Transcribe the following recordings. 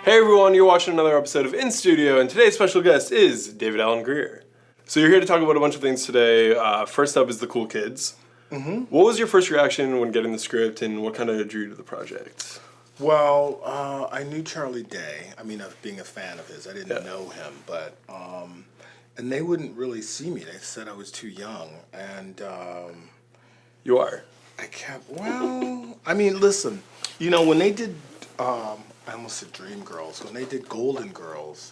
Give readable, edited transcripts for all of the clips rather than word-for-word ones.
Hey everyone, you're watching another episode of In Studio, and today's special guest is David Alan Grier. So you're here to talk about a bunch of things today. First up is the cool kids. Mm-hmm. What was your first reaction when getting the script, and what kind of drew you to the project? Well, I knew Charlie Day. I mean, of being a fan of his. I didn't know him, but and they wouldn't really see me. They said I was too young, and You are. I kept. Well, I mean, listen. You know, when they did, I almost said Dream Girls. When they did Golden Girls,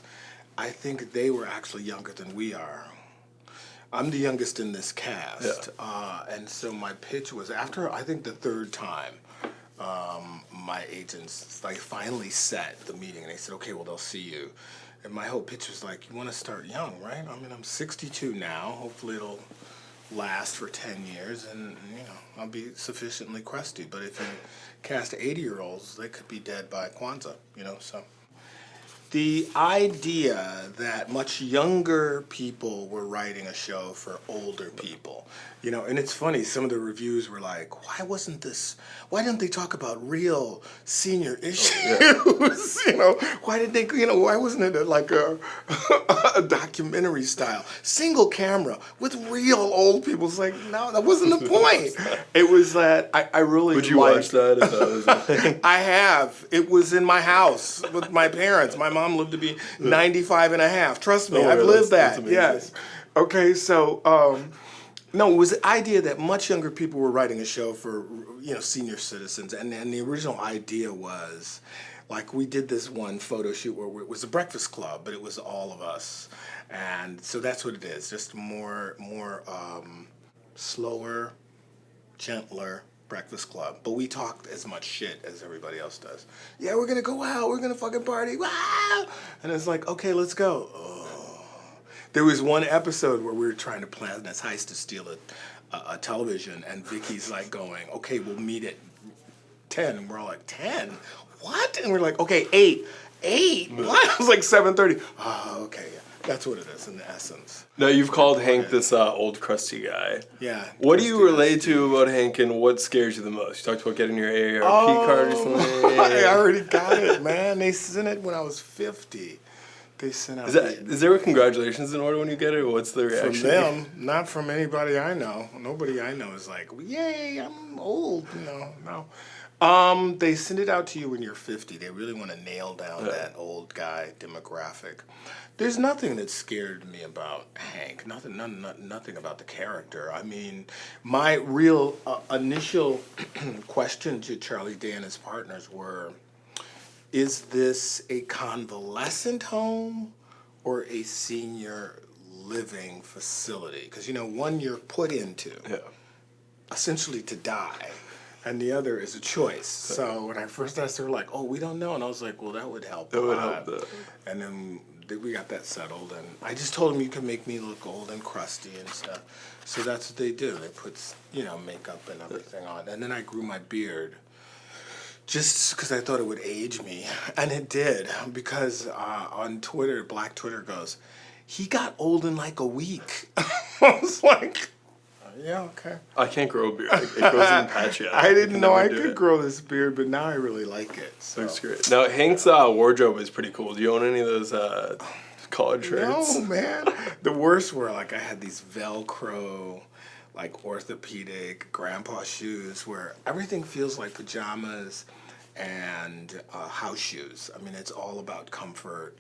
I think they were actually younger than we are. I'm the youngest in this cast, and so my pitch was after I think the third time. My agents finally set the meeting, and they said, "Okay, well they'll see you." And my whole pitch was like, "You want to start young, right? I mean, I'm 62 now. Hopefully, it'll last for 10 years, and I'll be sufficiently crusty. But if you cast 80-year-olds, they could be dead by Kwanzaa, So the idea that much younger people were writing a show for older people, and it's funny, some of the reviews were like, why didn't they talk about real senior issues? Why did they, why wasn't it like a documentary style, single camera with real old people? It's like, no, that wasn't the point. It was that I really Would you watch that if that was a thing? I have. It was in my house with my parents. My mom lived to be 95 and a half. Trust me, I've lived that. Yes. Okay, so, no, it was the idea that much younger people were writing a show for, senior citizens. And the original idea was, like, we did this one photo shoot where it was a breakfast club, but it was all of us. And so that's what it is, just more slower, gentler Breakfast Club. But we talked as much shit as everybody else does. Yeah, we're gonna go out, we're gonna fucking party, wow! And it's like, okay, let's go. Oh. There was one episode where we were trying to plan this heist to steal a television, and Vicky's like going, okay, we'll meet at 10. And we're all like, 10? What? And we're like, okay, 8. 8? What? It was like 7:30. Oh, okay, yeah. That's what it is in the essence. Now, you've called Hank this old crusty guy. Yeah. What do you relate to about Hank, and what scares you the most? You talked about getting your AARP card or something. I already got it, man. They sent it when I was 50. They sent out. Is there a congratulations in order when you get it? What's the reaction? From them, not from anybody I know. Nobody I know is like, yay, I'm old. No. They send it out to you when you're 50. They really want to nail down that old guy demographic. There's nothing that scared me about Hank. Nothing about the character. I mean, my real initial question to Charlie Day and his partners were, is this a convalescent home or a senior living facility? Because, one you're put into, essentially to die. And the other is a choice. So when I first asked, they were like, "Oh, we don't know." And I was like, "Well, that would help." That would help. And then we got that settled. And I just told them you can make me look old and crusty and stuff. So that's what they do. They put, makeup and everything on. And then I grew my beard just because I thought it would age me. And it did. Because on Twitter, Black Twitter goes, "He got old in like a week." I was like, yeah, okay. I can't grow a beard. It grows in patchy. I didn't know I could grow this beard, but now I really like it. So. That's great. Now, Hank's wardrobe is pretty cool. Do you own any of those collared shirts? No, man. The worst were, I had these Velcro, orthopedic grandpa shoes where everything feels like pajamas and house shoes. I mean, it's all about comfort.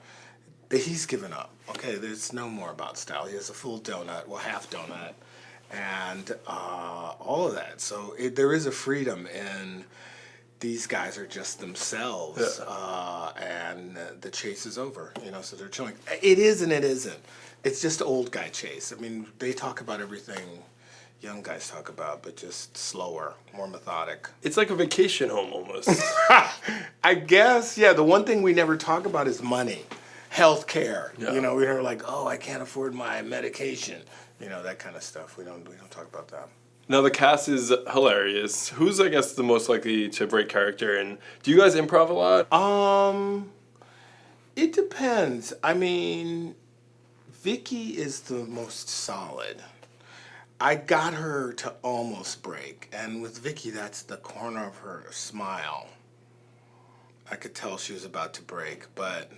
He's given up. Okay, there's no more about style. He has a full donut, half donut. And all of that. So there is a freedom in these guys are just themselves, and the chase is over. So they're chilling. It is and it isn't. It's just old guy chase. I mean, they talk about everything young guys talk about, but just slower, more methodic. It's like a vacation home almost. I guess, yeah. The one thing we never talk about is money, health care. Yeah. We are like, oh, I can't afford my medication. That kind of stuff. We don't talk about that. Now, the cast is hilarious. Who's, I guess, the most likely to break character? And do you guys improv a lot? It depends. I mean, Vicky is the most solid. I got her to almost break. And with Vicky, that's the corner of her smile. I could tell she was about to break, but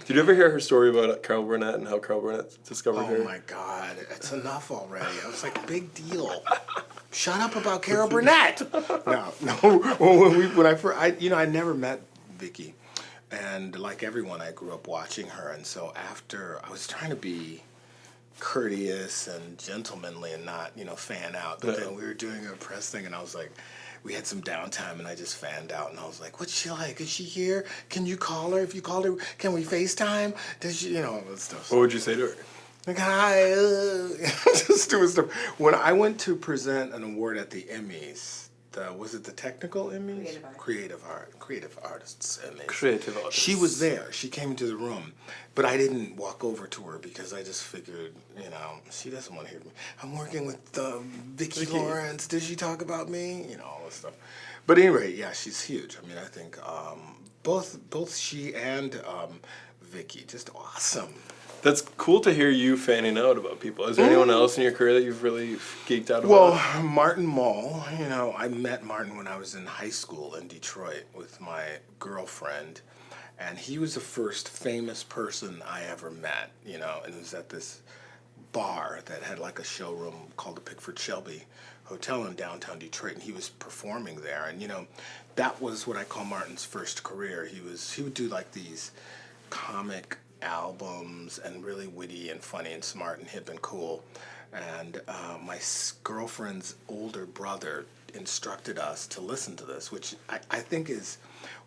Did you ever hear her story about Carol Burnett and how Carol Burnett discovered her? oh my God, it's enough already. I was like, big deal. Shut up about Carol Burnett. No. I never met Vicky, and like everyone, I grew up watching her, and so after I was trying to be courteous and gentlemanly and not, fan out. But then we were doing a press thing, and I was like, we had some downtime, and I just fanned out, and I was like, "What's she like? Is she here? Can you call her? If you called her, can we FaceTime? Does she, all that stuff." What would you say to her? Like, hi, just doing stuff. When I went to present an award at the Emmys, was it the technical Emmys? Creative Artists Emmys. Creative Artists. She was there. She came into the room, but I didn't walk over to her because I just figured, she doesn't want to hear me. I'm working with Vicki Lawrence. Did she talk about me? All this stuff. But anyway, yeah, she's huge. I mean, I think both she and Vicki, just awesome. That's cool to hear you fanning out about people. Is there anyone else in your career that you've really geeked out about? Well, Martin Mull, I met Martin when I was in high school in Detroit with my girlfriend, and he was the first famous person I ever met, and it was at this bar that had like a showroom called the Pickford Shelby Hotel in downtown Detroit, and he was performing there, and that was what I call Martin's first career. He would do like these comic albums and really witty and funny and smart and hip and cool. And my girlfriend's older brother instructed us to listen to this, which I think is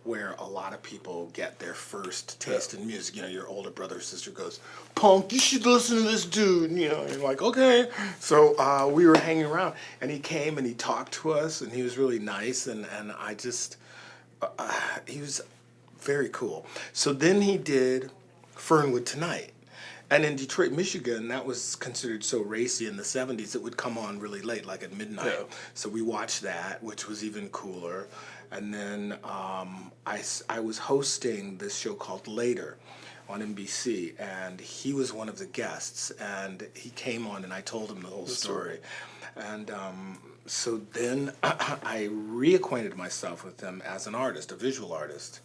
where a lot of people get their first taste in music. Your older brother or sister goes, "Punk, you should listen to this dude." And, you're like, okay. So we were hanging around, and he came and he talked to us, and he was really nice, and I just, he was very cool. So then he did Fernwood Tonight. And in Detroit, Michigan, that was considered so racy in the 70s, it would come on really late, like at midnight. Yeah. So we watched that, which was even cooler. And then I was hosting this show called Later on NBC, and he was one of the guests, and he came on, and I told him the whole story. And so then I reacquainted myself with him as an artist, a visual artist.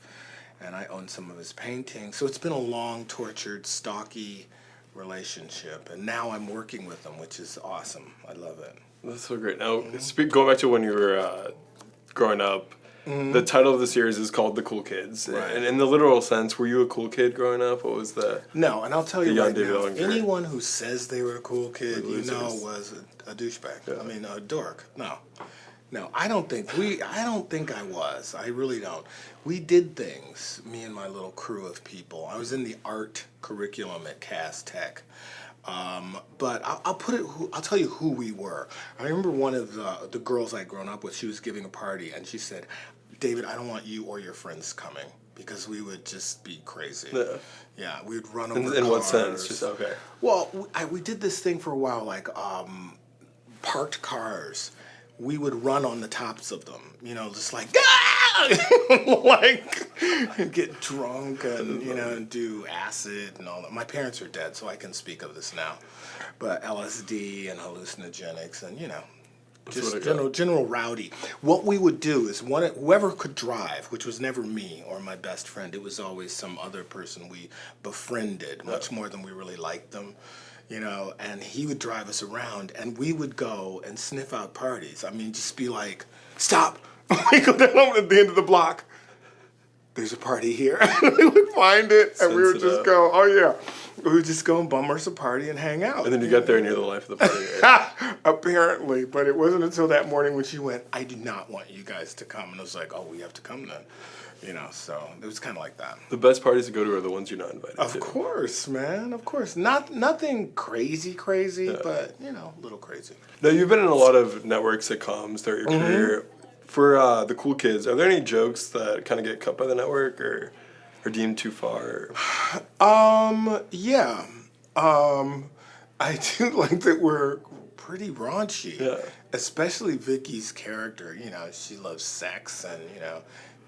And I own some of his paintings. So it's been a long, tortured, stocky relationship. And now I'm working with him, which is awesome. I love it. That's so great. Now, going back to when you were growing up, the title of the series is called The Cool Kids. Right. And in the literal sense, were you a cool kid growing up? What was the... No, and I'll tell you right now, anyone who says they were a cool kid, was a douchebag. Yeah. I mean, a dork. No, I don't think I was. I really don't. We did things, me and my little crew of people. I was in the art curriculum at Cass Tech. But I'll tell you who we were. I remember one of the girls I'd grown up with, she was giving a party, and she said, "David, I don't want you or your friends coming, because we would just be crazy." Yeah, we'd run over cars. In what sense? Just okay. Well, we did this thing for a while, like parked cars. We would run on the tops of them, just like, like, get drunk and, and do acid and all that. My parents are dead, so I can speak of this now. But LSD and hallucinogenics and, just general rowdy. What we would do is whoever could drive, which was never me or my best friend, it was always some other person we befriended, much more than we really liked them. And he would drive us around, and we would go and sniff out parties. I mean, just be like, "Stop!" We go down at the end of the block. There's a party here. We would find it, and we would just go, "Oh yeah." We would just go and bum us a party and hang out. And then you got there and you're the life of the party, right? Apparently, but it wasn't until that morning when she went, "I do not want you guys to come," and I was like, "Oh, we have to come then." So it was kind of like that. The best parties to go to are the ones you're not invited to. Of course, man. Of course. Nothing crazy, but, a little crazy. Now, you've been in a lot of network sitcoms throughout your career. For The Cool Kids, are there any jokes that kind of get cut by the network or are deemed too far? Yeah. I do like that we're pretty raunchy. Yeah. Especially Vicky's character. She loves sex and,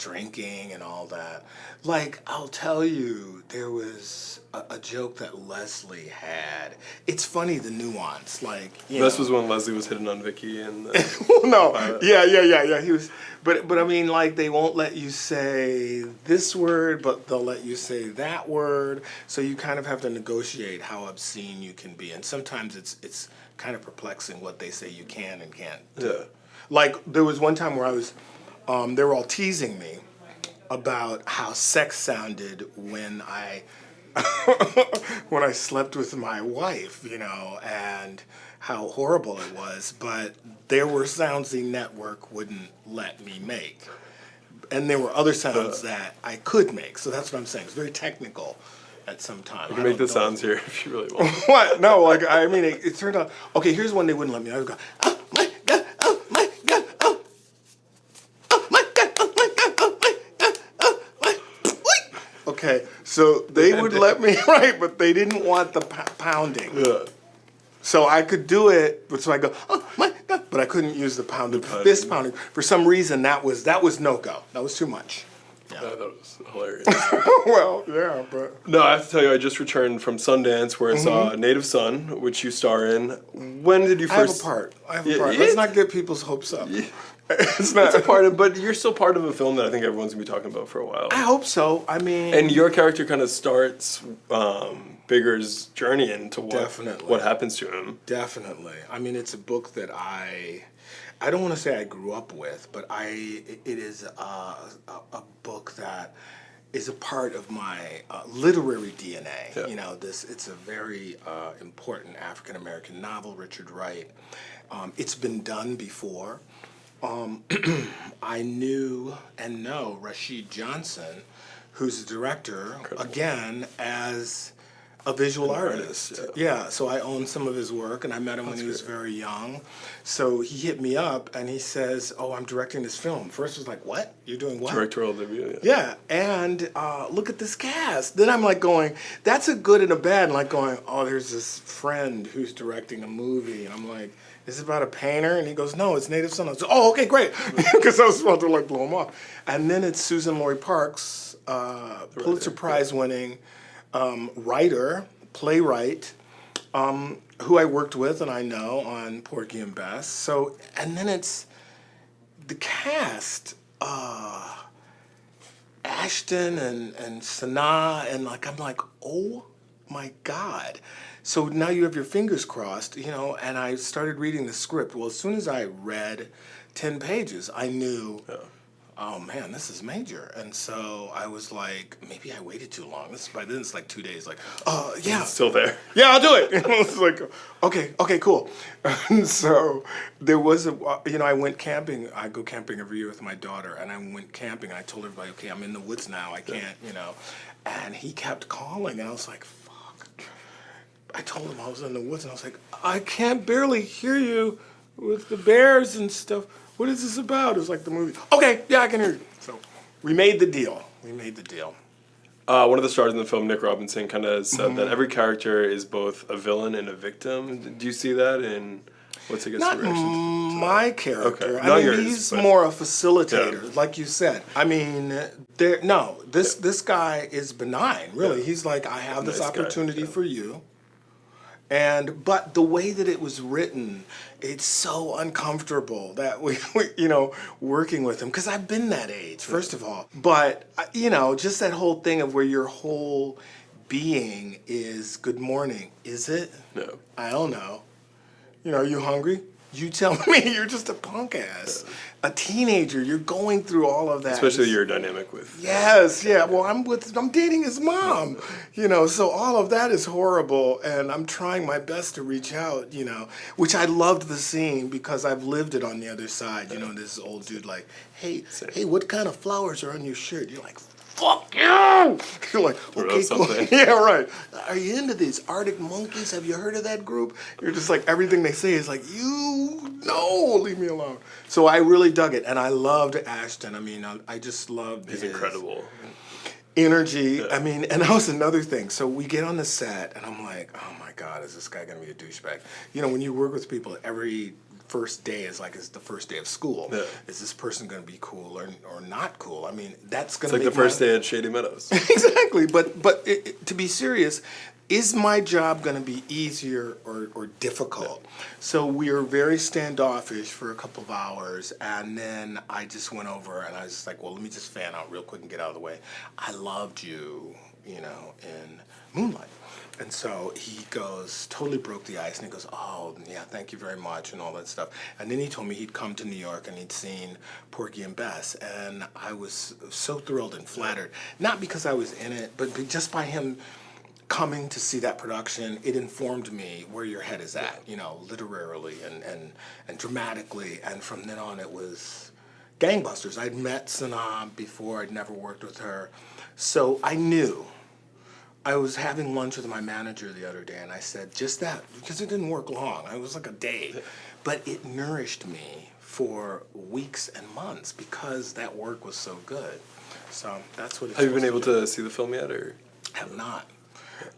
drinking and all that. Like, I'll tell you, there was a joke that Leslie had. It's funny, the nuance. Like, This was when Leslie was hitting on Vicky and. No, yeah. He was, but I mean, like, they won't let you say this word, but they'll let you say that word. So you kind of have to negotiate how obscene you can be, and sometimes it's kind of perplexing what they say you can and can't do. Yeah. Like, there was one time where I was, they were all teasing me about how sex sounded when I when I slept with my wife, and how horrible it was. But there were sounds the network wouldn't let me make. And there were other sounds that I could make. So that's what I'm saying. It's very technical at some time. You can make the sounds here if you really want. What? No, like, I mean, it turned out, okay, here's one they wouldn't let me. I would go, oh my God, oh my God, oh my God, oh my God, oh my God, oh my God. Okay, so they would let me, right, but they didn't want the pounding. Yeah. So I could do it, but so I go, oh my God, but I couldn't use the fist pounding. For some reason, that was no-go. That was too much. Yeah. I thought it was hilarious. Well, yeah, but... No, I have to tell you, I just returned from Sundance where I saw Native Son, which you star in. When did you first... I have a part. Let's not get people's hopes up. Yeah. It's not a part of, but you're still part of a film that I think everyone's gonna be talking about for a while. I hope so. I mean... And your character kind of starts Bigger's journey into what happens to him. Definitely. I mean, it's a book that I don't want to say I grew up with, but it is a book that is a part of my literary DNA. Yeah. It's a very important African American novel, Richard Wright. It's been done before. I knew and know Rashid Johnson, who's the director, again, as a visual artist. Yeah, so I own some of his work, and I met him when he was very young. So he hit me up, and he says, oh, I'm directing this film. First I was like, what? You're doing what? Directorial debut, Yeah, and look at this cast. Then I'm like going, that's a good and a bad, and like going, oh, there's this friend who's directing a movie, and I'm like, is it about a painter? And he goes, no, it's Native Son. I was like, oh, okay, great, because I was about to like blow him off. And then it's Susan Lori Parks, Pulitzer Prize winning writer, playwright, who I worked with and I know on Porgy and Bess. So, and then it's the cast, Ashton and Sanaa, and like, I'm like, oh my God. So now you have your fingers crossed, and I started reading the script. Well, as soon as I read 10 pages, I knew, oh man, this is major. And so I was like, maybe I waited too long. By then it's like 2 days, like, yeah. It's still there. Yeah, I'll do it. And I was like, okay, cool. And so there was I went camping. I go camping every year with my daughter, and I went camping, and I told everybody, okay, I'm in the woods now. I can't, And he kept calling, and I was like, fuck. I told him I was in the woods, and I was like, I can't barely hear you with the bears and stuff. What is this about? It was like the movie. Okay, yeah, I can hear you. So we made the deal. One of the stars in the film, Nick Robinson, kind of said that every character is both a villain and a victim. Do you see that in What's Against the Reaction? Not my character. Okay. Not yours, he's more a facilitator, like you said. I mean, this guy is benign, really. Yeah. He's like, I have this opportunity for you. But the way that it was written, it's so uncomfortable that we working with him, because I've been that age, first of all. But, just that whole thing of where your whole being is good morning. Is it? No. I don't know. Are you hungry? You tell me. You're just a punk ass. Yeah. A teenager. You're going through all of that. Especially your dynamic with. Yes, yeah. Well, I'm dating his mom. So all of that is horrible, and I'm trying my best to reach out. Which I loved the scene because I've lived it on the other side. This old dude like, hey, what kind of flowers are on your shirt? You're like, fuck you! You're like, okay, cool. Yeah, right. Are you into these Arctic Monkeys? Have you heard of that group? You're just like, everything they say is like, leave me alone. So I really dug it, and I loved Ashton. I mean, I just loved He's incredible. Energy. Yeah. I mean, and that was another thing. So we get on the set, and I'm like, oh my God, is this guy going to be a douchebag? When you work with people, every first day is like it's the first day of school. Yeah. Is this person going to be cool or not cool? I mean, that's going It's to like the first day at Shady Meadows. Exactly, but to be serious, is my job going to be easier or difficult? So we were very standoffish for a couple of hours, and then I just went over and I was just like, well, let me just fan out real quick and get out of the way. I loved you, you know, in Moonlight. And so he goes, totally broke the ice, and he goes, oh, yeah, thank you very much, and all that stuff. And then he told me he'd come to New York, and he'd seen Porgy and Bess, and I was so thrilled and flattered. Not because I was in it, but just by him coming to see that production, it informed me where your head is at, you know, literarily and dramatically. And from then on, it was gangbusters. I'd met Sanaa before. I'd never worked with her. So I knew. I was having lunch with my manager the other day, and I said just that, because it didn't work long. It was like a day. But it nourished me for weeks and months because that work was so good. So that's what it's Have you been able to see the film yet, or? Have not.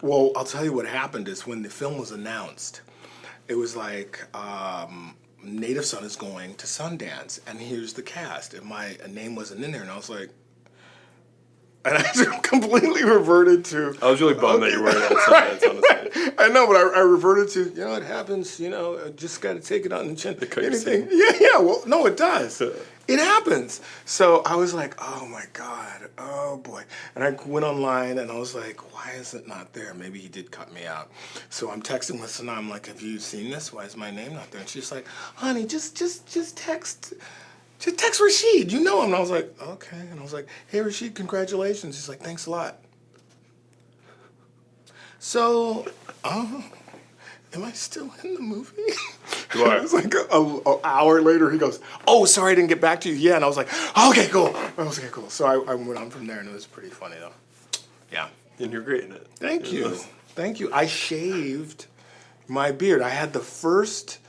Well, I'll tell you what happened is when the film was announced, it was like Native Son is going to Sundance, and here's the cast, and my name wasn't in there, and I was like, and I completely reverted to. I was really bummed that you weren't at Sundance, honestly. I know, but I reverted to, you know, it happens, you know, I just got to take it on the chin. Anything. Yeah, well, no, it does. It happens. So I was like, oh my God, oh boy. And I went online and I was like, why is it not there? Maybe he did cut me out. So I'm texting with Sanaa, I'm like, have you seen this? Why is my name not there? And she's like, honey, just text. Just text Rashid, you know him. And I was like, okay. And I was like, hey, Rashid, congratulations. He's like, thanks a lot. So, am I still in the movie? You are. It was like an hour later, he goes, oh, sorry, I didn't get back to you. Yeah, and I was like, okay, cool. I was like, okay, cool. So I went on from there, and it was pretty funny, though. Yeah. And you're great in it. Thank you. Thank you. I shaved my beard. I had the first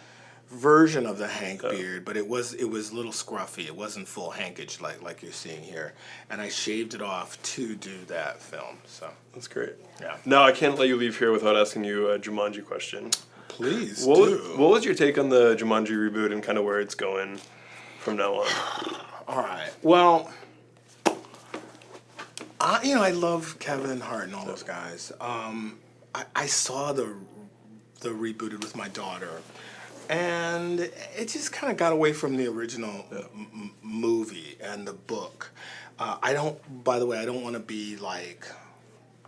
version of the Hank beard, but it was a little scruffy. It wasn't full Hankage like you're seeing here, and I shaved it off to do that film. So That's great. yeah. No, I can't let you leave here without asking you a Jumanji question. Please What do. what was your take on the Jumanji reboot and kind of where it's going from now on? All right. Well, I love Kevin Hart and all those guys. I saw the rebooted with my daughter, and it just kind of got away from the original movie and the book. By the way, I don't want to be like,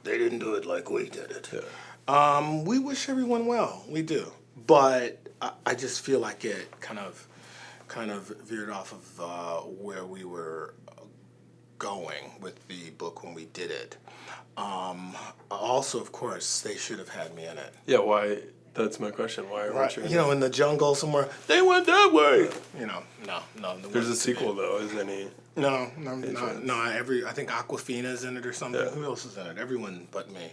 they didn't do it like we did it. Yeah. We wish everyone well, we do. But I just feel like it kind of veered off of where we were going with the book when we did it. Also, of course, they should have had me in it. Yeah, why? That's my question. Why aren't you in it? You know, in the jungle somewhere, they went that way. You know, no. There's a sequel, though. Is any... No. I think Aquafina's in it or something. Yeah. Who else is in it? Everyone but me.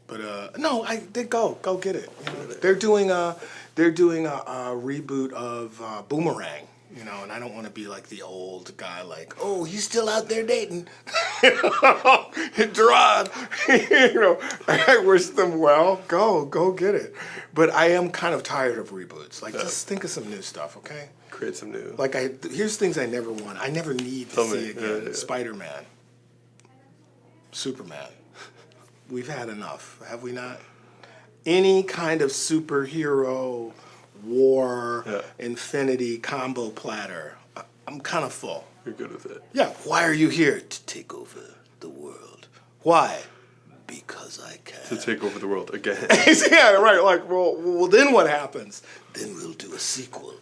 But no, they go get it. You know? They're doing a reboot of Boomerang. You know, and I don't want to be like the old guy, like, oh, he's still out there dating. Gerard. You know, I wish them well. Go get it. But I am kind of tired of reboots. Like, just think of some new stuff, okay? Create some new. Like, here's things I never want. I never need to see again. Yeah. Spider-Man. Superman. We've had enough, have we not? Any kind of superhero, war, infinity combo platter. I'm kind of full. You're good with it. Yeah. Why are you here? To take over the world. Why? Because I can. To take over the world again. Yeah, right. Like, well, then what happens? Then we'll do a sequel.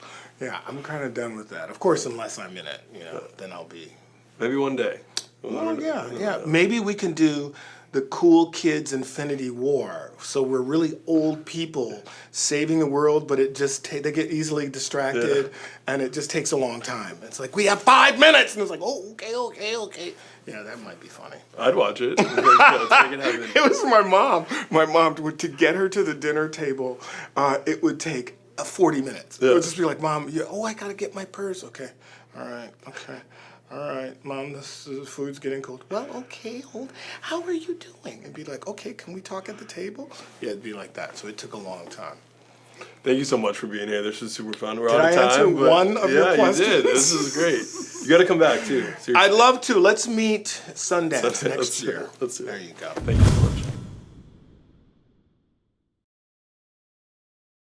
Yeah, I'm kind of done with that. Of course, unless I'm in it, you know, then I'll be. Maybe one day. Well, yeah. Maybe we can do the cool kids Infinity War. So we're really old people saving the world, but it just they get easily distracted, and it just takes a long time. It's like, we have 5 minutes, and it's like, oh, okay. Yeah, that might be funny. I'd watch it. Let's make it happen. It was my mom. My mom, to get her to the dinner table, it would take 40 minutes. It would just be like, Mom, I got to get my purse. Okay, all right, okay. All right, Mom, this food's getting cold. Well, okay, how are you doing? And be like, okay, can we talk at the table? Yeah, it'd be like that. So it took a long time. Thank you so much for being here. This was super fun. We're Did out of I time. answer but one of your questions? You did. This is great. You got to come back too. Seriously. I'd love to. Let's meet Sundance Let's next do it. year. Let's do it. There you go. Thank you so much.